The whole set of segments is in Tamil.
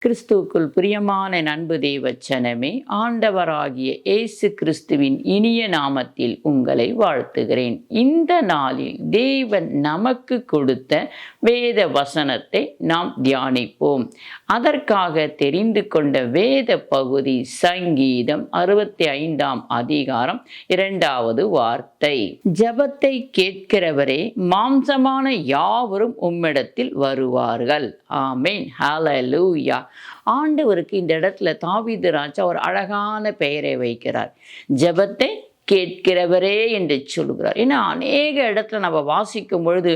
கிறிஸ்துவுக்குள் பிரியமான அன்பு தேவச்சனமே, ஆண்டவராகிய இயேசு கிறிஸ்துவின் இனிய நாமத்தில் உங்களை வாழ்த்துகிறேன். இந்த நாளில் தேவன் நமக்கு கொடுத்த வேத வசனத்தை நாம் தியானிப்போம். அதற்காக தெரிந்து கொண்ட வேத பகுதி சங்கீதம் 65ஆம் அதிகாரம் 2வது வார்த்தை. ஜெபத்தை கேட்கிறவரே, மாம்சமான யாவரும் உம்மிடத்தில் வருவார்கள். ஆமென். ஹல்லேலூயா. ஆண்டவருக்கு இந்த இடத்துல தாவீது ராஜா ஒரு அழகான பெயரை வைக்கிறார். ஜெபத்தை கேட்கிறவரே என்று சொல்கிறார். ஏன்னா அநேக இடத்துல நம்ம வாசிக்கும் பொழுது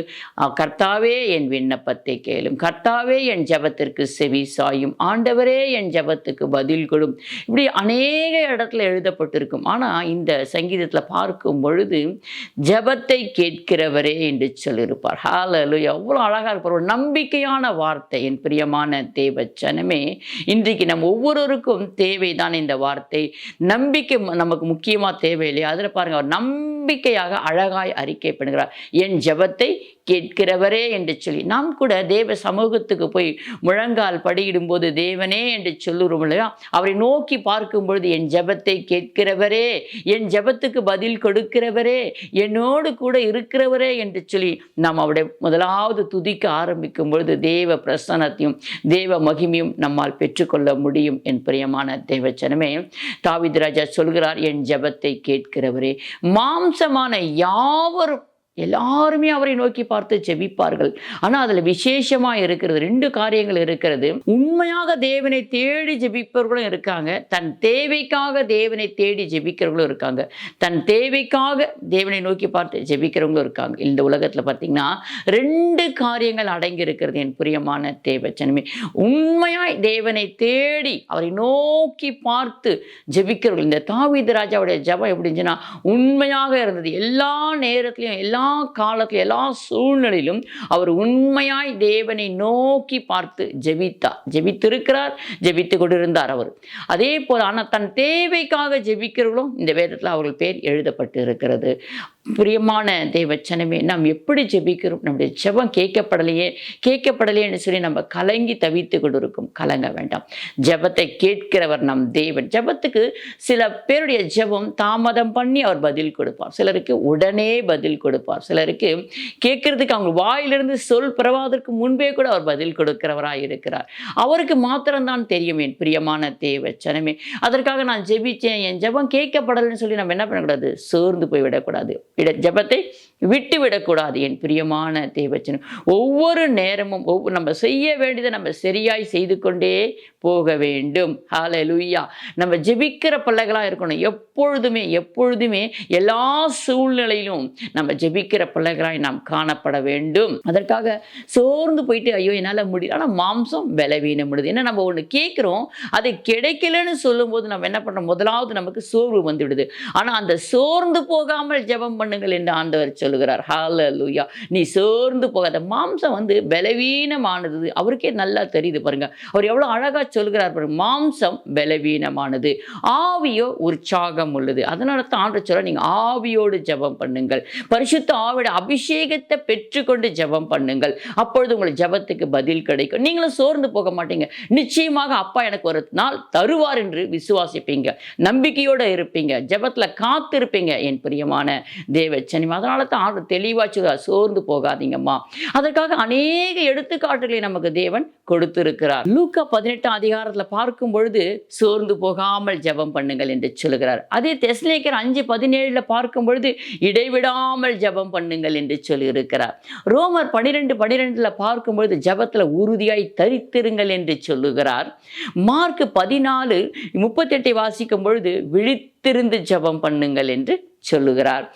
கர்த்தாவே என் விண்ணப்பத்தை கேளும், கர்த்தாவே என் ஜெபத்திற்கு செவி சாயும், ஆண்டவரே என் ஜெபத்துக்கு பதில் கொடும், இப்படி அநேக இடத்துல எழுதப்பட்டிருக்கும். ஆனால் இந்த சங்கீதத்தில் பார்க்கும் பொழுது ஜெபத்தை கேட்கிறவரே என்று சொல்லியிருப்பார். ஹல்லேலூயா. எவ்வளோ அழகாக இருப்பார். ஒரு நம்பிக்கையான வார்த்தை. என் பிரியமான தேவச்சனமே, இன்றைக்கு நம்ம ஒவ்வொருவருக்கும் தேவைதான் இந்த வார்த்தை. நம்பிக்கை நமக்கு முக்கியமாக தேவையில்லை. அதில் பாருங்க, அவர் நம்பிக்கையாக அழகாய் அறிக்கை பண்ணுகிறார். என் ஜெபத்தை கேட்கிறவரே என்று சொல்லி நாம் கூட தேவ சமூகத்துக்கு போய் முழங்கால் படியிடும் போது தேவனே என்று சொல்லுறோம் இல்லையா? அவரை நோக்கி பார்க்கும் பொழுது என் ஜெபத்தை கேட்கிறவரே, என் ஜெபத்துக்கு பதில் கொடுக்கிறவரே, என்னோடு கூட இருக்கிறவரே என்று சொல்லி நாம் அவருடைய முதலாவது துதிக்க ஆரம்பிக்கும் பொழுது தேவ பிரசன்னத்தையும் தேவ மகிமையும் நம்மால் பெற்றுக்கொள்ள முடியும். என் பிரியமான தேவச்சனமே, தாவீது ராஜா சொல்கிறார், என் ஜெபத்தை கேட்கிறவரே, மாம்சமான யாவரும் எல்லாருமே அவரை நோக்கி பார்த்து ஜெபிப்பார்கள். ஆனால் அதில் விசேஷமாக இருக்கிறது 2 காரியங்கள் இருக்கிறது. உண்மையாக தேவனை தேடி ஜெபிப்பவர்களும் இருக்காங்க, தன் தேவைக்காக தேவனை தேடி ஜெபிக்கிறவர்களும் இருக்காங்க, தன் தேவைக்காக தேவனை நோக்கி பார்த்து ஜெபிக்கிறவங்களும் இருக்காங்க. இந்த உலகத்தில் பார்த்தீங்கன்னா 2 காரியங்கள் அடங்கி இருக்கிறது. என் பிரியமான தேவச்சனமே, உண்மையாய் தேவனை தேடி அவரை நோக்கி பார்த்து ஜெபிக்கிறவர்கள். இந்த தாவீது ராஜாவுடைய ஜெபம் எப்படி இருந்துச்சுன்னா உண்மையாக இருந்தது. எல்லா நேரத்திலையும் எல்லா காலத்தில் எல்லா சூழ்நிலையிலும் அவர் உண்மையாய் தேவனை நோக்கி பார்த்து ஜெபித்திருக்கிறார், ஜெபித்து கொண்டிருந்தார் அவர். அதே போல ஆனால் தன் தேவைக்காக ஜெபிக்கிறவர்களும் இந்த வேதத்தில் அவர்கள் பேர் எழுதப்பட்டு இருக்கிறது. பிரியமான தேவச்சனமே, நாம் எப்படி ஜெபிக்கிறோம்? நம்முடைய ஜெபம் கேட்கப்படலையேன்னு சொல்லி நம்ம கலங்கி தவித்து கொண்டு இருக்கும். கலங்க வேண்டாம். ஜெபத்தை கேட்கிறவர் நம் தேவன். ஜெபத்துக்கு சில பேருடைய ஜெபம் தாமதம் பண்ணி அவர் பதில் கொடுப்பார், சிலருக்கு உடனே பதில் கொடுப்பார், சிலருக்கு கேட்கறதுக்கு அவங்க வாயிலிருந்து சொல் பிறவாதற்கு முன்பே கூட அவர் பதில் கொடுக்கிறவராய் இருக்கிறார். அவருக்கு மாத்திரம்தான் தெரியும். என் பிரியமான தேவச்சனமே, அதற்காக நான் ஜெபிச்சேன், என் ஜெபம் கேட்கப்படலைன்னு சொல்லி நம்ம என்ன பண்ணக்கூடாது? சோர்ந்து போய் விடக்கூடாது, ஜெபத்தை விட்டு விடக்கூடாது. என் பிரியமான தேவச்சனம், ஒவ்வொரு நேரமும் நம்ம செய்ய வேண்டியதை நம்ம சரியாய் செய்து கொண்டே போக வேண்டும். ஹல்லேலூயா. நம்ம ஜெபிக்கிற பிள்ளைகளாக இருக்கணும். எப்பொழுதுமே எல்லா சூழ்நிலையிலும் நம்ம ஜெபிக்கிற பிள்ளைகளாய் நாம் காணப்பட வேண்டும். அதற்காக சோர்ந்து போயிட்டு ஐயோ என்னால் முடியல, ஆனால் மாம்சம் பலவீனம் முடியுது. ஏன்னா நம்ம ஒன்று கேட்குறோம், அது கிடைக்கலன்னு சொல்லும்போது நம்ம என்ன பண்ணுறோம்? முதலாவது நமக்கு சோர்வு வந்து விடுது. ஆனால் அந்த சோர்ந்து போகாமல் ஜெபம் பண்ணுங்கள் என்று ஆண்டவர் சொல்லுகிறார். ஹல்லேலூயா. நீ சோர்ந்து போகாத. மாம்சம் பலவீனமானது. அவருக்கே நல்லா தெரியுது பாருங்க. அவர் எவ்வளோ அழகாக சொல்கிறார் பாருங்க. மாம்சம் பலவீனமானது, ஆவியோ உற்சாகம் உள்ளது. அதனால தான் ஆண்டவர் சொல்ல, நீங்கள் ஆவியோடு ஜெபம் பண்ணுங்கள், பரிசுத்த ஆவியோட அபிஷேகத்தை பெற்றுக்கொண்டு ஜெபம் பண்ணுங்கள், அப்பொழுது உங்கள் ஜெபத்துக்கு பதில் கிடைக்கும். நீங்களும் சோர்ந்து போக மாட்டீங்க. நிச்சயமாக அப்பா எனக்கு ஒரு நாள் தருவார் என்று விசுவாசிப்பீங்க, நம்பிக்கையோடு இருப்பீங்க, ஜெபத்தில் காத்திருப்பீங்க. என் பிரியமான தேவச்சனமே, அதனால தான் ஆண்டவர் தெளிவாக சொல்றார், சோர்ந்து போகாதீங்கம்மா. அதற்காக அநேக எடுத்துக்காட்டுகளை நமக்கு தேவன் கொடுத்திருக்கிறார். லூக்கா 18ஆம் அதிகாரத்தில் பார்க்கும் பொழுது சோர்ந்து போகாமல் ஜெபம் பண்ணுங்கள் என்று சொல்லுகிறார். அதே தெசலோனிக்கேயர் 5:17 பார்க்கும் பொழுது இடைவிடாமல் ஜெபம் பண்ணுங்கள் என்று சொல்லியிருக்கிறார். ரோமர் 12:12 பார்க்கும் பொழுது ஜெபத்தில் உறுதியாய் தரித்திருங்கள் என்று சொல்லுகிறார். மார்க் 14:38 வாசிக்கும் பொழுது விழித்திருந்து ஜெபம் பண்ணுங்கள் என்று சொல்லுகிறார்.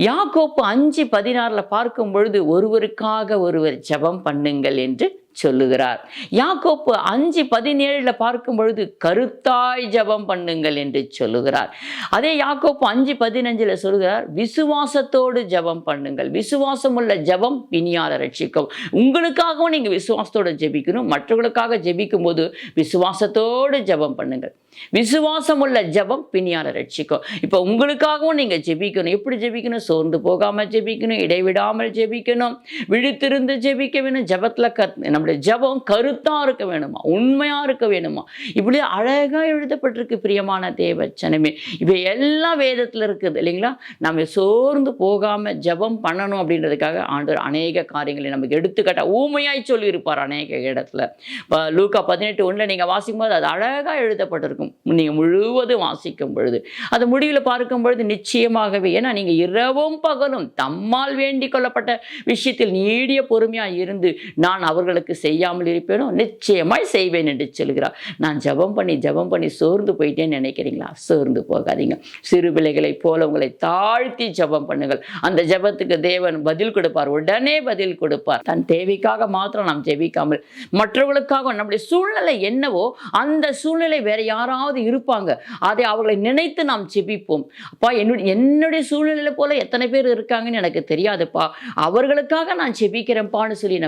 யாக்கோப்பு 5:16 பார்க்கும் பொழுது ஒருவருக்காக ஒருவர் ஜெபம் பண்ணுங்கள் என்று சொல்லுகிறார். யாக்கோப்பு 5:17 பார்க்கும் பொழுது கருத்தாய் ஜெபம் பண்ணுங்கள் என்று சொல்லுகிறார். அதே யாக்கோப்பு 5:15 சொல்லுகிறார், விசுவாசத்தோடு ஜெபம் பண்ணுங்கள். விசுவாசம் உள்ள ஜெபம் பிணியால ரட்சிக்கும். உங்களுக்காகவும் நீங்க விசுவாசத்தோடு ஜெபிக்கணும். மற்றவர்களுக்காக ஜெபிக்கும் போது விசுவாசத்தோடு ஜெபம் பண்ணுங்கள். விசுவாசம் உள்ள ஜெபம் பிணியால ரட்சிக்கும். இப்போ உங்களுக்காகவும் நீங்க ஜெபிக்கணும். எப்படி ஜெபிக்கணும்? சோர்ந்து போகாமல் ஜெபிக்கணும், இடைவிடாமல் ஜெபிக்கணும், விழித்திருந்து ஜெபிக்க வேணும். ஜெபத்தில் நம்முடைய நம்முடைய ஜெபம் கருத்தாக இருக்க வேணுமா, உண்மையாக இருக்க வேணுமா. இப்படி அழகாக எழுதப்பட்டிருக்கு பிரியமான தேவச்சனமே. இவை எல்லாம் வேதத்தில் இருக்குது இல்லைங்களா. நம்ம சோர்ந்து போகாமல் ஜெபம் பண்ணணும் அப்படின்றதுக்காக ஆண்டவர் அநேக காரியங்களை நமக்கு எடுத்துக்காட்ட ஊமையாய் சொல்லியிருப்பார் அநேக இடத்துல. லூக்கா 18:1 நீங்கள் வாசிக்கும் போது அது அழகாக எழுதப்பட்டிருக்கும். நீங்கள் முழுவதும் வாசிக்கும் பொழுது அது முடிவில் பார்க்கும் பொழுது நிச்சயமாகவே, ஏன்னா நீங்கள் இரவும் பகலும் தம்மால் வேண்டிக் கொள்ளப்பட்ட விஷயத்தில் நீடிய பொறுமையாக இருந்து நான் அவர்களுக்கு செய்யாமல் இருப்பேனோ நிச்சயமாய் செய்வேன் என்று சொல்கிறார். நான் ஜெபம் பண்ணி சோர்ந்து போயிட்டேன்னு நினைக்கிறீங்களா? சோர்ந்து போகாதீங்க. சிறு பிள்ளைகளை போல உங்களை தாழ்த்தி ஜெபம் பண்ணுங்கள். அந்த ஜெபத்துக்கு தேவன் பதில் கொடுப்பார், உடனே பதில் கொடுப்பார். தன் தேவைக்காக மாத்திரம் நாம் ஜெபிக்காமல் மற்றவர்களுக்காக, நம்முடைய சூழ்நிலை என்னவோ அந்த சூழ்நிலை வேற யாராவது இருப்பாங்க, அதை அவர்களை நினைத்து நாம் ஜெபிப்போம். அப்பா என்னுடைய சூழ்நிலை போல எத்தனை பேர் இருக்காங்கன்னு எனக்கு தெரியாதுப்பா, அவர்களுக்காக நான் ஜெபிக்கிறேன்ப்பான்னு சொல்லி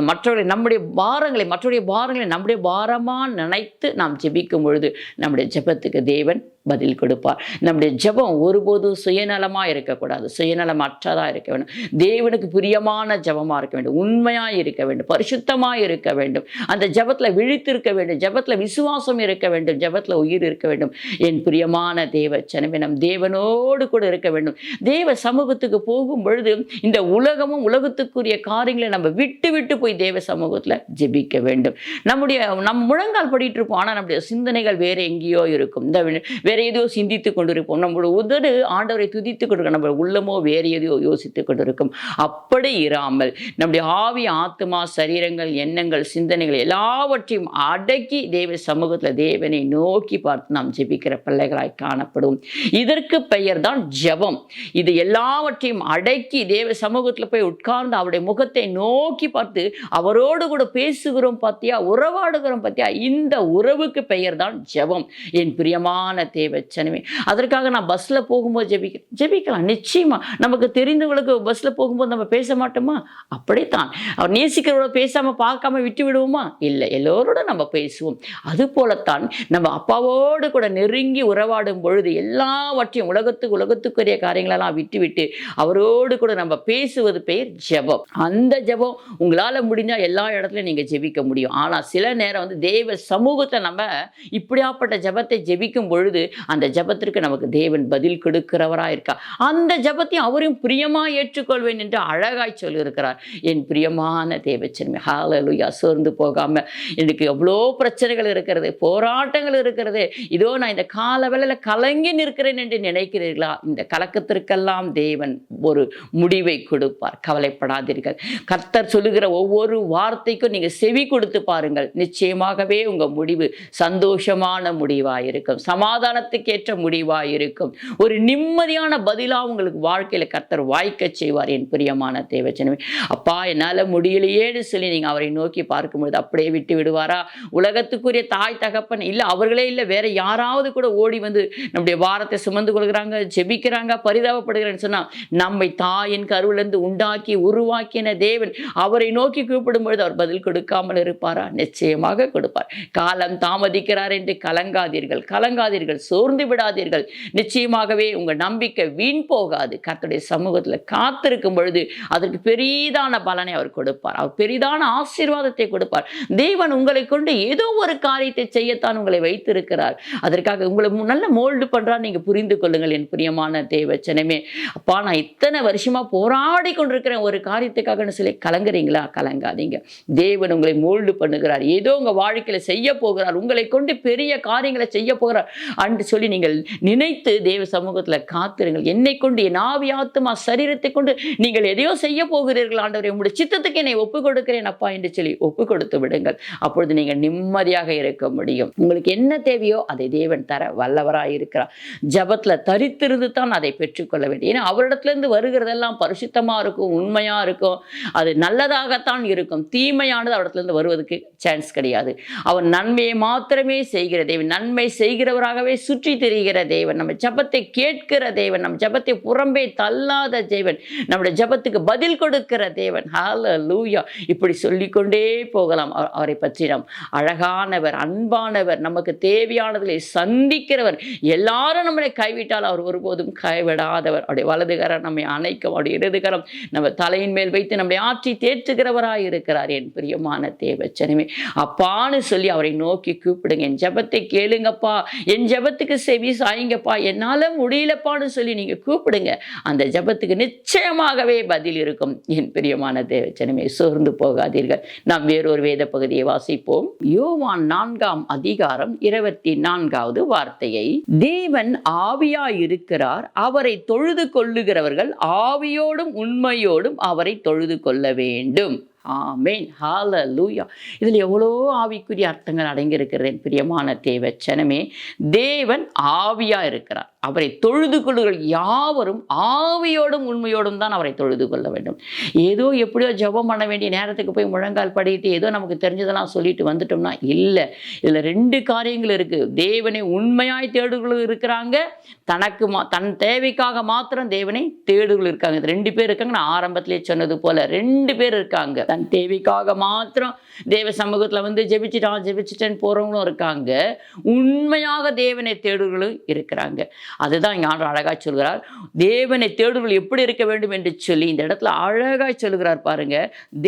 மற்றவர்களை மற்றவருடைய பாரங்களை நம்முடைய பாரமாக நினைத்து நாம் ஜெபிக்கும் பொழுது நம்முடைய ஜெபத்துக்கு தேவன் பதில் கொடுப்பார். நம்முடைய ஜெபம் ஒருபோதும் சுயநலமாக இருக்கக்கூடாது, சுயநலமற்றதாக இருக்க வேண்டும். தேவனுக்கு பிரியமான ஜெபமாக இருக்க வேண்டும், உண்மையாக இருக்க வேண்டும், பரிசுத்தமாக இருக்க வேண்டும். அந்த ஜெபத்தில் விழித்திருக்க வேண்டும், ஜெபத்தில் விசுவாசம் இருக்க வேண்டும், ஜெபத்தில் உயிர் இருக்க வேண்டும். என் பிரியமான தேவச்சனமே, நம் தேவனோடு கூட இருக்க வேண்டும். தேவ சமூகத்துக்கு போகும் பொழுது இந்த உலகமும் உலகத்துக்குரிய காரியங்களை நம்ம விட்டு போய் தேவ சமூகத்தில் ஜெபிக்க வேண்டும். நம்ம முழங்கால் படிட்டு இருப்போம், ஆனால் நம்முடைய சிந்தனைகள் வேற எங்கேயோ இருக்கும், வேற எதையோ சிந்தித்து கொண்டிருப்போம். நம்மளோட உதடு ஆண்டவரை துதித்து கொண்டிருக்கும், நம்ம உள்ளமோ வேற எதையோ யோசித்து கொண்டிருக்கும். அப்படி இராமல் நம்முடைய ஆவி, ஆத்மா, சரீரங்கள், எண்ணங்கள், சிந்தனைகள் எல்லாவற்றையும் அடக்கி தேவ சமூகத்தில் தேவனை நோக்கி பார்த்து நாம் ஜெபிக்கிற பிள்ளைகளாய் காணப்படும். இதற்கு பெயர் தான் ஜெபம். இது எல்லாவற்றையும் அடக்கி தேவ சமூகத்தில் போய் உட்கார்ந்து அவருடைய முகத்தை நோக்கி பார்த்து அவரோடு கூட பேசுகிறோம் பார்த்தியா, உறவாடுகிறோம் பார்த்தியா, இந்த உறவுக்கு பெயர் தான் ஜெபம். என் பிரியமான தேவச்சனமே, அதற்காக நான் பஸ்ல போகும்போது ஜெபிக்கலாம். நிச்சயமா நமக்கு தெரிந்தவங்களுக்கு பஸ்ல போகும்போது நம்ம பேச மாட்டோமா? அப்படித்தான் அவர் நேசிக்கிறவரோட பேசாம பார்க்காம விட்டு விடுவோமா? இல்லை, எல்லோரோட நம்ம பேசுவோம். அது போலத்தான் நம்ம அப்பாவோடு கூட நெருங்கி உறவாடும் பொழுது எல்லாவற்றையும் உலகத்துக்குரிய காரியங்களெல்லாம் விட்டு அவரோடு கூட நம்ம பேசுவது பெயர் ஜெபம். அந்த ஜெபம் உங்களால் முடிஞ்சால் எல்லா இடத்துலையும் நீங்கள் ஜெபிக்க முடியும். ஆனால் சில நேரம் தேவ சமூகத்தை நம்ம இப்படியாப்பட்ட ஜெபத்தை ஜெபிக்கும் பொழுது அந்த ஜெபத்திற்கு நமக்கு தேவன் பதில் கொடுக்கிறவராக இருக்கா. அந்த ஜெபத்தையும் அவரையும் பிரியமா ஏற்றுக்கொள்வேன் என்று அழகாய் சொல்லியிருக்கிறார். என் பிரியமான தேவச்சனமே, ஹல்லேலூயா. சோர்ந்து போகாம, எனக்கு எவ்வளோ பிரச்சனைகள் இருக்கிறது, போராட்டங்கள் இருக்கிறது, இதோ நான் இந்த கால வேளையில் கலங்கி நிற்கிறேன் என்று நினைக்கிறீர்களா? இந்த கலக்கத்திற்கெல்லாம் தேவன் ஒரு முடிவை கொடுப்பார். கவலைப்படாதீர்கள். கர்த்தர் சொல்லுகிற ஒவ்வொரு வார்த்தைக்கும் நீங்கள் செவி கொடுத்து பாருங்கள். நிச்சயமாகவே உங்கள் முடிவு சந்தோஷமான முடிவாக இருக்கும், சமாதானத்துக்கு ஏற்ற முடிவாக இருக்கும், ஒரு நிம்மதியான பதிலாக உங்களுக்கு வாழ்க்கையில் கர்த்தர் வாய்க்க செய்வார். என் பிரியமான தேவச்சனமே, அப்பா என்னால் முடியலையேன்னு சொல்லி நீங்கள் அவரை நோக்கி பார்க்கும்பொழுது அப்படியே விட்டு விடுவாரா? உலகத்துக்குரிய தாய் தகப்பன் இல்லை, அவர்களே இல்லை, வேற யாராவது கூட ஓடி வந்து நம்முடைய வாரத்தை சுமந்து கொள்கிறாங்க, ஜெபிக்கிறாங்க, பரிதாபப்படுகிறேன்னு சொன்னால் நம்மை தாயின் கருவிலிருந்து உண்டாக்கி உருவாக்கின தேவன் அவரை நோக்கி கூப்பிடும் பொழுது அவர் பதில் கொடுக்காமல் இருப்பாரா? நிச்சயமாக கொடுப்பார். காலம் தாமதிக்கிறார் என்று கலங்காதீர்கள், சோர்ந்து விடாதீர்கள். நிச்சயமாகவே உங்கள் நம்பிக்கை வீண் போகாது. கர்த்தருடைய சமூகத்தில் காத்திருக்கும் பொழுது அதற்கு பெரிதான பலனை அவர் கொடுப்பார், அவர் பெரிதான ஆசீர்வாதத்தை கொடுப்பார். தேவன் உங்களை கொண்டு ஏதோ ஒரு காரியத்தை செய்யத்தான் உங்களை வைத்திருக்கிறார். அதற்காக உங்களை நல்ல மோல்டு பண்றார். நீங்க புரிந்து கொள்ளுங்கள் என் பிரியமான தேவச்சனமே. அப்பா நான் இத்தனை வருஷமா போராடி கொண்டிருக்கிறேன் ஒரு காரியத்துக்காகன்னு சொல்லி கலங்குறீங்களா? கலங்காதீங்க. தேவன் உங்களை மோல்டு பண்ணுகிறார், ஏதோ உங்க வாழ்க்கையில செய்ய போகிறார், உங்களை கொண்டு பெரிய காரியங்களை செய்ய போகிறார் என்று சொல்லி நீங்கள் நினைத்து தேவ சமூகத்தில் காத்திருங்கள். என்னை கொண்டு, என் ஆவி, ஆத்துமா, சரீரத்தை கொண்டு நீங்கள் எதையோ செய்ய போகிறீர்கள் ஆண்டவரே, உங்களுடைய சித்தத்துக்கு என்னை ஒப்புக் கொடுக்கிறேன் அப்பா என்று சொல்லி ஒப்பு கொடுத்து விடுங்கள். அப்பொழுது நீங்கள் நிம்மதியாக இருக்க முடியும். உங்களுக்கு என்ன தேவையோ அதை தேவன் தர வல்லவராக இருக்கிறார். ஜபத்தில் தரித்திருந்து தான் அதை பெற்றுக்கொள்ள வேண்டும். ஏன்னா அவரிடத்திலிருந்து வருகிறதெல்லாம் பரிசுத்தமாக இருக்கும், உண்மையாக இருக்கும், அது நல்லதாகத்தான் இருக்கும். தீமையானது அவரிடத்திலிருந்து வருவதற்கு சான்ஸ் கிடையாது. அவர் நன்மையை மாத்திரமே செய்கிற தேவன், நன்மை செய்கிறவராகவே சுற்றி திரிகிற தேவன், நம்ம ஜெபத்தை கேட்கிற தேவன், நம்ம ஜெபத்தை புறம்பே தள்ளாத தேவன், நம்முடைய ஜெபத்துக்கு பதில் கொடுக்கிற தேவன். ஹல்லேலூயா. இப்படி சொல்லிக்கொண்டே போகலாம். அவரை பற்றி நாம் அழகானவர், அன்பானவர், நமக்கு தேவையானதிலே சந்திக்கிறவர். எல்லாரும் நம்மளை கைவிட்டால் அவர் ஒருபோதும் கைவிடாதவர். அவருடைய வலதுகரம் நம்மை அணைக்கும், அவருடைய இடதுகரம் நம்ம தலையின் மேல் வைத்து நம்மை ஆற்றி தேற்றுகிறவராய் இருக்கிறார். என் பிரியமான தேவச்சனமே, அப்பான்னு சொல்லி அவரை நோக்கி கூப்பிடுங்க. என் ஜெபத்தை கேளுங்கப்பா, என் ஜெபத்துக்கு செவி சாயுங்கப்பா, என்னால முடியலப்பான்னு சொல்லி நீங்க கூப்பிடுங்க. அந்த ஜெபத்துக்கு நிச்சயமாகவே பதில் இருக்கும். என் பிரியமான தேவச்சனமே, சோர்ந்து போகாதீர்கள். நாம் வேறொரு வேத பகுதியை வாசிப்போம். யோவான் 4ஆம் அதிகாரம் 24வது வார்த்தையை, தேவன் ஆவியாய் இருக்கிறார், அவரை தொழுது கொள்ளுகிறவர்கள் ஆவியோடும் உண்மையோடும் அவரை தொழுது கொள்ள வேண்டும். ஆமென். ஹல்லேலூயா. இதில் எவ்வளோ ஆவிக்குரிய அர்த்தங்கள் அடங்கியிருக்கிறது. பிரியமான தேவச்சனமே, தேவன் ஆவியா இருக்கிறார், அவரை தொழுது கொள்ளுங்கள் யாவரும் ஆவியோடும் உண்மையோடும் தான் அவரை தொழுது கொள்ள வேண்டும். ஏதோ எப்படியோ ஜெபம் பண்ண வேண்டிய நேரத்துக்கு போய் முழங்கால் படிட்டு ஏதோ நமக்கு தெரிஞ்சதெல்லாம் சொல்லிட்டு வந்துட்டோம்னா இல்லை. இதில் 2 காரியங்கள் இருக்குது. தேவனை உண்மையாய் தேடுகள் இருக்கிறாங்க, தனக்கு தன் தேவைக்காக மாத்திரம் தேவனை தேடுகள் இருக்காங்க. 2 பேர் இருக்காங்க. நான் ஆரம்பத்திலே சொன்னது போல 2 பேர் இருக்காங்க. தன் தேவைக்காக மாத்திரம் தேவ சமூகத்தில் வந்து ஜெபிச்சிட்டேன்னு போறவங்களும் இருக்காங்க, உண்மையாக தேவனை தேடுகளும் இருக்கிறாங்க. அதுதான் இங்கே ஆண்டவர் அழகாய் சொல்கிறார். தேவனை தேடுகள் எப்படி இருக்க வேண்டும் என்று சொல்லி இந்த இடத்துல அழகாய் சொல்கிறார் பாருங்க.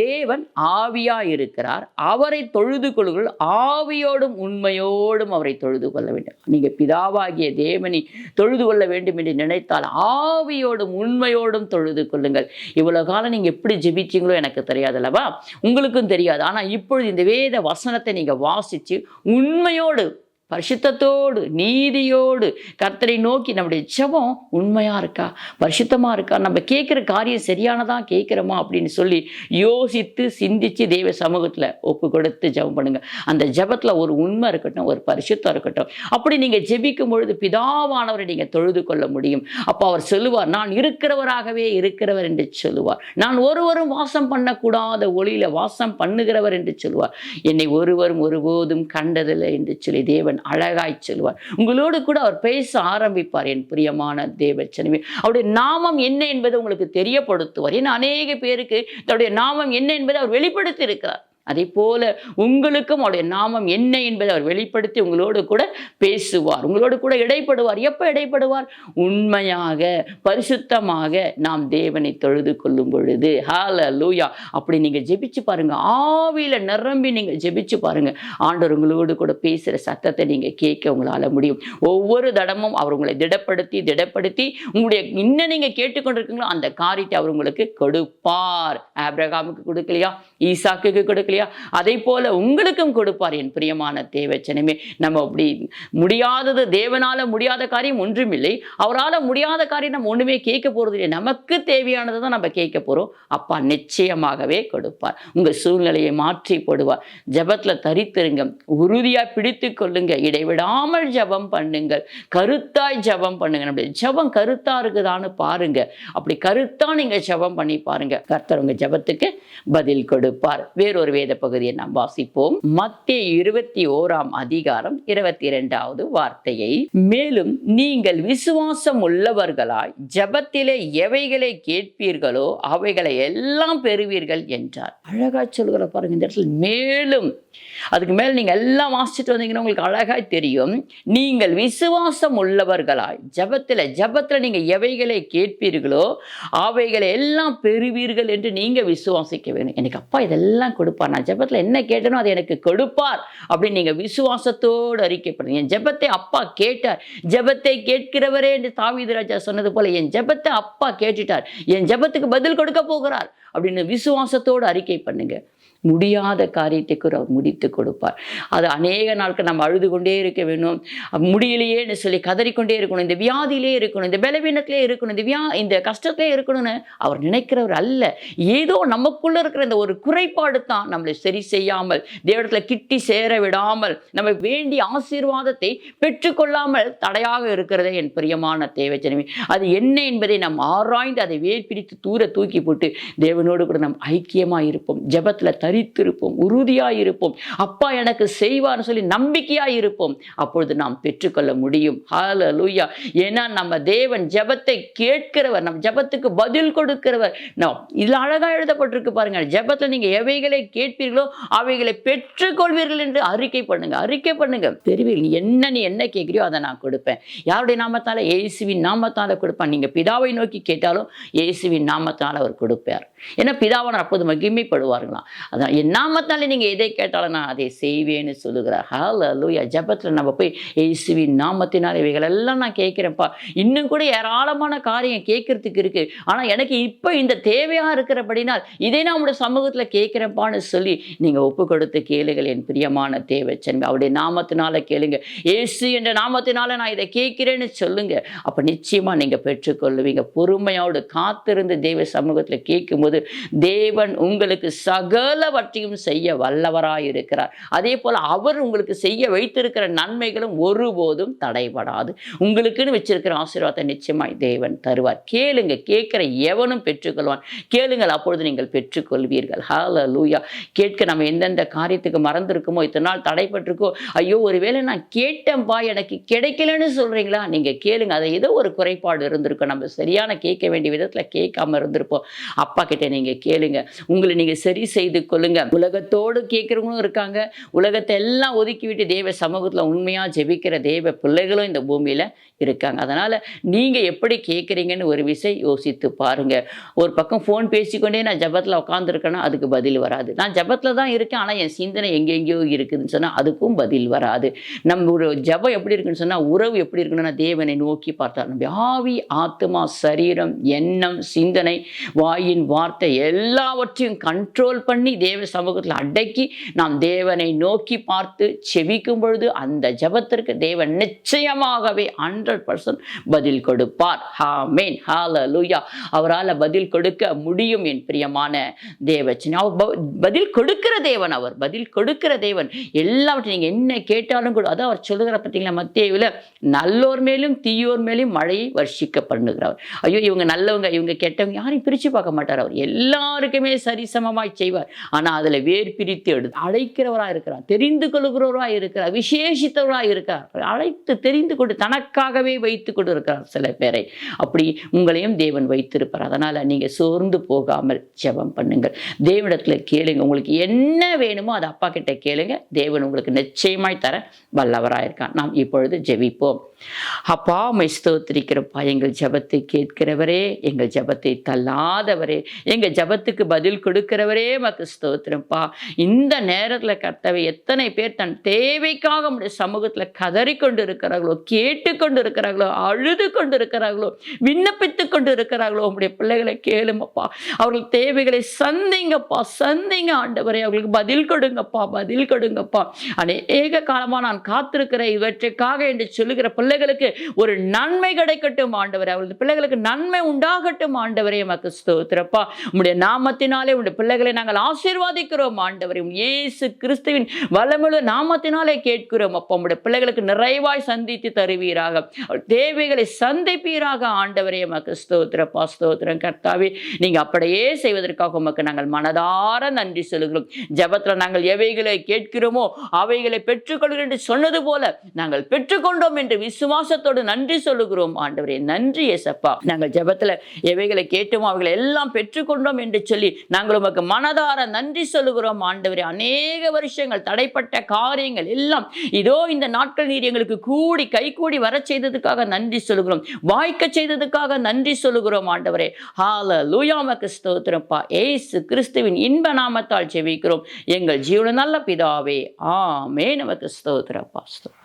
தேவன் ஆவியா இருக்கிறார், அவரை தொழுது கொள்ளுங்கள் ஆவியோடும் உண்மையோடும் அவரை தொழுது கொள்ள வேண்டும். நீங்க பிதாவாகிய தேவனை தொழுது கொள்ள வேண்டும் என்று நினைத்தால் ஆவியோடும் உண்மையோடும் தொழுது கொள்ளுங்கள். இவ்வளவு காலம் நீங்க எப்படி ஜெபிச்சீங்களோ எனக்கு தெரியாது அல்லவா, உங்களுக்கும் தெரியாது. ஆனா இப்பொழுது இந்த வேத வசனத்தை நீங்க வாசிச்சு உண்மையோடு, பரிசுத்தத்தோடு, நீதியோடு கர்த்தரை நோக்கி நம்முடைய ஜெபம் உண்மையா இருக்கா, பரிசுத்தமா இருக்கா, நம்ம கேட்குற காரியம் சரியானதா கேட்குறோமா அப்படின்னு சொல்லி யோசித்து சிந்திச்சு தேவ சமூகத்தில் ஒப்பு கொடுத்து ஜெபம் பண்ணுங்க. அந்த ஜெபத்தில் ஒரு உண்மை இருக்கட்டும், ஒரு பரிசுத்தம் இருக்கட்டும். அப்படி நீங்க ஜெபிக்கும் பொழுது பிதாவானவரை நீங்க தொழுது கொள்ள முடியும். அப்போ அவர் சொல்லுவார், நான் இருக்கிறவராகவே இருக்கிறவர் என்று சொல்லுவார். நான் ஒருவரும் வாசம் பண்ணக்கூடாத ஒளியில வாசம் பண்ணுகிறவர் என்று சொல்லுவார். என்னை ஒருவரும் ஒருபோதும் கண்டதில்லை என்று சொல்லி தேவன் அழகாய் சொல்லுவார். உங்களோடு கூட அவர் பேச ஆரம்பிப்பார். என் பிரியமான தேவச்சனமே, அவருடைய நாமம் என்ன என்பதை உங்களுக்கு தெரியப்படுத்துவார். ஏன்னா அநேக பேருக்கு தன்னுடைய நாமம் என்ன என்பதை அவர் வெளிப்படுத்தி இருக்கிறார். அதே போல உங்களுக்கும் அவருடைய நாமம் என்ன என்பதை அவர் வெளிப்படுத்தி உங்களோடு கூட பேசுவார், உங்களோடு கூட இடைப்படுவார். எப்போ இடைப்படுவார்? உண்மையாக பரிசுத்தமாக நாம் தேவனை தொழுது கொள்ளும் பொழுது. ஹல்லேலூயா. அப்படி நீங்க ஜெபிச்சு பாருங்க, ஆவியில நிரம்பி நீங்க ஜெபிச்சு பாருங்க. ஆண்டவர் உங்களோடு கூட பேசுற சத்தத்தை நீங்க கேட்க உங்களால முடியும். ஒவ்வொரு தடமும் அவர் உங்களை திடப்படுத்தி உங்களுடைய இன்னும் நீங்க கேட்டுக்கொண்டிருக்கீங்களோ அந்த காரியத்தை அவர் உங்களுக்கு கொடுப்பார். ஆபிரகாமுக்கு கொடுக்கலையா, ஈசாக்குக்கு கொடுக்கலையா, அதை போல உங்களுக்கும் கொடுப்பார். என் பிரியமான தேவச்சனமே, நம்ம அப்படி முடியாதது, தேவனால முடியாத காரியம் ஒன்றுமில்லை, அவரால் முடியாத காரியம் நம்ம ஒண்ணுமே கேட்க போறது இல்லை. நமக்கு தேவையானதை தான் நம்ம கேட்க போறோம். அப்பா நிச்சயமாகவே கொடுப்பார். உங்க சூழ்நிலையை மாற்றி போடுவார். ஜெபத்துல தரித்திருங்க, உறுதியா பிடித்து கொள்ளுங்க, இடைவிடாமல் ஜெபம் பண்ணுங்கள், கருத்தாய் ஜெபம் பண்ணுங்க. நம்முடைய ஜெபம் கருத்தா இருக்குதான்னு பாருங்க. அப்படி கருத்தா நீங்க ஜெபம் பண்ணி பாருங்க, கர்த்தர் உங்க ஜெபத்துக்கு பதில் கொடுப்பார். வேறொரு வேத பகுதியை நாம் வாசிப்போம். மத்தேயு 21ஆம் அதிகாரம் 22வது வார்த்தையை, மேலும் நீங்கள் விசுவாசம் உள்ளவர்களாய் ஜெபத்திலே எவைகளை கேட்பீர்களோ அவைகளை எல்லாம் பெறுவீர்கள் என்றார். அழகா சொல்கிற பாருங்க இந்த இடத்துல. மேலும் அதுக்கு மேல நீங்க எல்லாம் வாசிச்சுட்டு வந்தீங்கன்னா உங்களுக்கு அழகாய் தெரியும். நீங்கள் விசுவாசம் உள்ளவர்களாய் ஜெபத்துல நீங்க எவைகளை கேட்பீர்களோ அவைகளை எல்லாம் பெறுவீர்கள் என்று நீங்க விசுவாசிக்க வேணும். எனக்கு அப்பா இதெல்லாம் கொடுப்பார், நான் ஜெபத்துல என்ன கேட்டனோ அதை எனக்கு கொடுப்பார் அப்படின்னு நீங்க விசுவாசத்தோடு அறிக்கைப்படுங்க. என் ஜெபத்தை அப்பா கேட்டார், ஜெபத்தை கேட்கிறவரே என்று தாவீது ராஜா சொன்னது போல என் ஜெபத்தை அப்பா கேட்டுட்டார், என் ஜெபத்துக்கு பதில் கொடுக்க போகிறார் அப்படின்னு விசுவாசத்தோடு அறிக்கை பண்ணுங்க. முடியாத காரியத்தை கூட அவர் முடித்து கொடுப்பார். அது அநேக நாட்கள் நம்ம அழுது கொண்டே இருக்க வேணும், முடியலையேன்னு சொல்லி கதறிக்கொண்டே இருக்கணும், இந்த வியாதியிலே இருக்கணும், இந்த பலவீனத்திலே இருக்கணும், இந்த கஷ்டத்திலே இருக்கணும்னு அவர் நினைக்கிறவர் அல்ல. ஏதோ நமக்குள்ள இருக்கிற இந்த ஒரு குறைபாடு தான் நம்மளை சரி செய்யாமல், தேவத்துல கிட்டி சேர விடாமல், நம்ம வேண்டிய ஆசீர்வாதத்தை பெற்றுக்கொள்ளாமல் தடையாக இருக்கிறதே என் பிரியமான தேவச்சனமே. அது என்ன என்பதை நாம் ஆராய்ந்து அதை வேர் பிரித்து தூர தூக்கி போட்டு தேவனோடு கூட நாம் ஐக்கியமாக இருப்போம். ஜெபத்துல தரித்திருப்போம், உறுதியாய் இருப்போம். அப்பா எனக்கு செய்வார்னு சொல்லி நம்பிக்கையாய் இருப்போம். அப்பொழுது நாம் பெற்றுக்கொள்ள முடியும். ஹல்லேலூயா. ஏன்னா நம்ம தேவன் ஜெபத்தை கேட்கிறவர், நம் ஜெபத்துக்கு பதில் கொடுக்கிறவர். இதுல அழகா எழுதப்பட்டிருக்கு பாருங்க, ஜெபத்துல நீங்க எவைகளை கேட்பீர்களோ அவைகளை பெற்றுக்கொள்வீர்கள் என்று அறிக்கை பண்ணுங்க. அறிக்கை பண்ணுங்க. பெறுவீர்கள். நீ என்ன கேட்கிறியோ அதை நான் கொடுப்பேன். யாருடைய நாமத்தால? இயேசுவின் நாமத்தால கொடுப்பேன். நீங்க பிதாவை நோக்கி கேட்டாலும் இயேசுவின் நாமத்தால அவர் கொடுப்பார். ஏன்னா பிதாவான அப்போது மகிமைப்படுவார்களாம். அதான் என் நாமத்தால நீங்க எதை கேட்டாலும் நான் அதை செய்வேன்னு சொல்லுகிறார். ஹல்லேலூயா. ஜெபத்துல நம்ம போய் இயேசுவின் நாமத்தினால் இவைகள் எல்லாம் நான் கேட்கிறேன்ப்பா, இன்னும் கூட ஏராளமான காரியம் கேட்கறதுக்கு இருக்கு, ஆனா எனக்கு இப்ப இந்த தேவையா இருக்கிறபடினால் இதை நான் உங்களுடைய சமூகத்துல கேட்கிறேன்ப்பான்னு சொல்லி நீங்க ஒப்பு கொடுத்து கேளுங்கள். என் பிரியமான தேவச்சன்மை, அவருடைய நாமத்தினால கேளுங்க. இயேசு என்ற நாமத்தினால நான் இதை கேட்கிறேன்னு சொல்லுங்க. அப்ப நிச்சயமா நீங்க பெற்றுக்கொள்ளுவீங்க. பொறுமையோடு காத்திருந்து தேவ சமூகத்துல கேட்கும்போது தேவன் உங்களுக்கு சகலவற்றையும் செய்ய வல்லவராய் இருக்கிறார். அதே போல அவர் உங்களுக்கு செய்ய வைத்திருக்கிற நன்மைகளும் ஒருபோதும் தடைபடாது. உங்களுக்குன்னு வச்சிருக்கிற ஆசீர்வாதத்தை நிச்சயமாய் தேவன் தருவார். கேளுங்க. கேட்கிற எவனும் பெற்றுக்கொள்வான். கேளுங்கள், அப்பொழுது நீங்கள் பெற்றுக்கொள்வீர்கள். ஹல்லேலூயா. கேட்க நம்ம எந்தெந்த காரியத்துக்கு மறந்துருக்குமோ, இத்தனை நாள் தடைப்பட்டிருக்கோ, ஐயோ ஒருவேளை நான் கேட்டேன்பா எனக்கு கிடைக்கலன்னு சொல்றீங்களா? நீங்க கேளுங்க. அதை ஏதோ ஒரு குறைபாடு இருந்திருக்கும், நம்ம சரியான கேட்க வேண்டிய விதத்துல கேட்காம இருந்திருப்போம். அப்பா கிட்ட நீங்க கேளுங்க. உங்களை நீங்க சரி செய்து கொள்ளுங்க. உலகத்தோடு கேட்கிறவங்களும் இருக்காங்க. உலகத்தை எல்லாம் ஒதுக்கி விட்டு தேவ சமூகத்துல உண்மையா ஜெபிக்கிற தேவ பிள்ளைகளும் இந்த பூமியில இருக்காங்க. அதனால நீங்க எப்படி கேட்குறீங்கன்னு ஒரு விஷயம் யோசித்து பாருங்க. ஒரு பக்கம் ஃபோன் பேசிக்கொண்டே நான் ஜபத்தில் உட்காந்துருக்கேன்னா அதுக்கு பதில் வராது. நான் ஜபத்தில் தான் இருக்கேன், ஆனால் என் சிந்தனை எங்கெங்கேயோ இருக்குதுன்னு சொன்னால் அதுக்கும் பதில் வராது. நம்ம ஒரு ஜபம் எப்படி இருக்குன்னு சொன்னால், உறவு எப்படி இருக்குன்னா தேவனை நோக்கி பார்த்தா நம்ம ஆவி, ஆத்மா, சரீரம், எண்ணம், சிந்தனை, வாயின் வார்த்தை எல்லாவற்றையும் கண்ட்ரோல் பண்ணி தேவ சமூகத்தில் அடக்கி நாம் தேவனை நோக்கி பார்த்து செபிக்கும் பொழுது அந்த ஜபத்திற்கு தேவன் நிச்சயமாகவே 100% பதில் கொடுப்பார். ஆமென். ஹல்லேலூயா. அவரால் பதில் கொடுக்க முடியும். என் பிரியமான தேவச்சனே, அவர் பதில் கொடுக்கிற தேவன். அவர் பதில் கொடுக்கிற தேவன். எல்லாவற்றையும் நீங்கள் என்ன கேட்டாலும் கூட, அதான் அவர் சொல்லுகிற பார்த்தீங்களா, மத்தேயுவில் நல்லோர் மேலும் தீயோர் மேலும் மழையை வர்ஷிக்க பண்ணுகிறவர். ஐயோ இவங்க நல்லவங்க இவங்க கெட்டவங்க யாரையும் பிரித்து பார்க்க மாட்டார். அவர் எல்லாருக்குமே சரிசமமாய் செய்வார். ஆனால் அதில் வேர் பிரித்து எடுத்து அழைக்கிறவராக இருக்கிறார், தெரிந்து கொள்கிறவராக இருக்கிறார், விசேஷித்தவராக இருக்கிறார். அழைத்து தெரிந்து கொண்டு தனக்காகவே வைத்து கொண்டு இருக்கிறார் சில பேரை. அப்படி உங்களையும் தேவன் வைத்திருப்பார். அதனால் நீங்கள் சோர்ந்து போகாமல் ஜெபம் பண்ணுங்கள். தேவனிடத்தில் கேளுங்க. உங்களுக்கு என்ன வேணுமோ அதை அப்பா கிட்ட கேளுங்க. தேவன் உங்களுக்கு நிச்சயமாய் தர வல்லவராக இருக்கான். நாம் இப்பொழுது ஜெபிப்போம். அப்பா உம்மை ஸ்தோத்திரிக்கிறப்பா, எங்கள் ஜெபத்தை கேட்கிறவரே, எங்கள் ஜெபத்தை தள்ளாதவரே, எங்கள் ஜெபத்துக்கு பதில் கொடுக்கிறவரே உமக்கு ஸ்தோத்திரப்பா. இந்த நேரத்தில் கர்த்தாவே, எத்தனை பேர் தன் தேவைக்காக உம்முடைய சமூகத்தில் கதறி கொண்டு இருக்கிறார்களோ, கேட்டுக்கொண்டு இருக்கிறார்களோ, அழுது கொண்டு இருக்கிறார்களோ, விண்ணப்பித்து கொண்டு இருக்கிறார்களோ, உம்முடைய பிள்ளைகளை கேளுமப்பா. அவர்கள் தேவைகளை சந்திங்கப்பா, சந்திங்க ஆண்டவரே. அவர்களுக்கு பதில் கொடுங்கப்பா, பதில் கொடுங்கப்பா. அநேக காலமாக நான் காத்திருக்கிறேன் இவற்றுக்காக என்று சொல்லுகிற பிள்ளைகளுக்கு ஒரு நன்மை கிடைக்கட்டும் ஆண்டவரே. அவர்கள் பிள்ளைகளுக்கு நன்மை உண்டாகட்டும் ஆண்டவரே. உமக்கு ஸ்தோத்திரப்பா. உம்முடைய நாமத்தினாலே உம்முடைய பிள்ளைகளை நாங்கள் ஆசீர்வாதிக்கிறோம் ஆண்டவரே. இயேசு கிறிஸ்துவின் வல்லமையுள்ள நாமத்தினாலே கேட்கிறோம் அப்பா. உம்முடைய பிள்ளைகளுக்கு நிறைவாய் சந்தித்து தருவீராக, தேவைகளை சந்திப்பீராக ஆண்டவரே. உமக்கு ஸ்தோத்திரப்பா, ஸ்தோத்திரம் கர்த்தாவே. நீங்க அப்படியே செய்வதற்காக உமக்கு நாங்கள் மனதார நன்றி சொல்லுகிறோம். ஜெபத்தில் நாங்கள் எவைகளை கேட்கிறோமோ அவைகளை பெற்றுக்கொள்கிறோம் என்று சொன்னது போல நாங்கள் பெற்றுக்கொண்டோம் என்று விசுவாசத்தோடு நன்றி சொல்லுகிறோம் ஆண்டவரே. நன்றி இயேசப்பா. நாங்கள் ஜெபத்தில் எவைகளை கேட்டோமோ அவைகளை எல்லாம் பெற்றுக்கொண்டோம் என்று சொல்லி நாங்கள் உமக்கு மனதார நன்றி சொல்லுகிறோம் ஆண்டவரே. அநேக வருஷங்கள் தடைப்பட்ட காரியங்கள் எல்லாம் இதோ இந்த நாட்கள் நீர் எங்களுக்கு கூடி கைகூடி வர செய்ததுக்காக நன்றி சொல்லுகிறோம். வாய்க்க செய்ததுக்காக நன்றி சொல்லுகிறோம் ஆண்டவரே. ஹல்லேலூயா. உமக்கு ஸ்தோத்திரப்பா. இயேசு கிறிஸ்துவின் இன்ப நாமத்தால் ஜெபிக்கிறோம் எங்கள் ஜீவன நல்ல பிதாவே. ஆமென். உமக்கு ஸ்தோத்திரப்பா.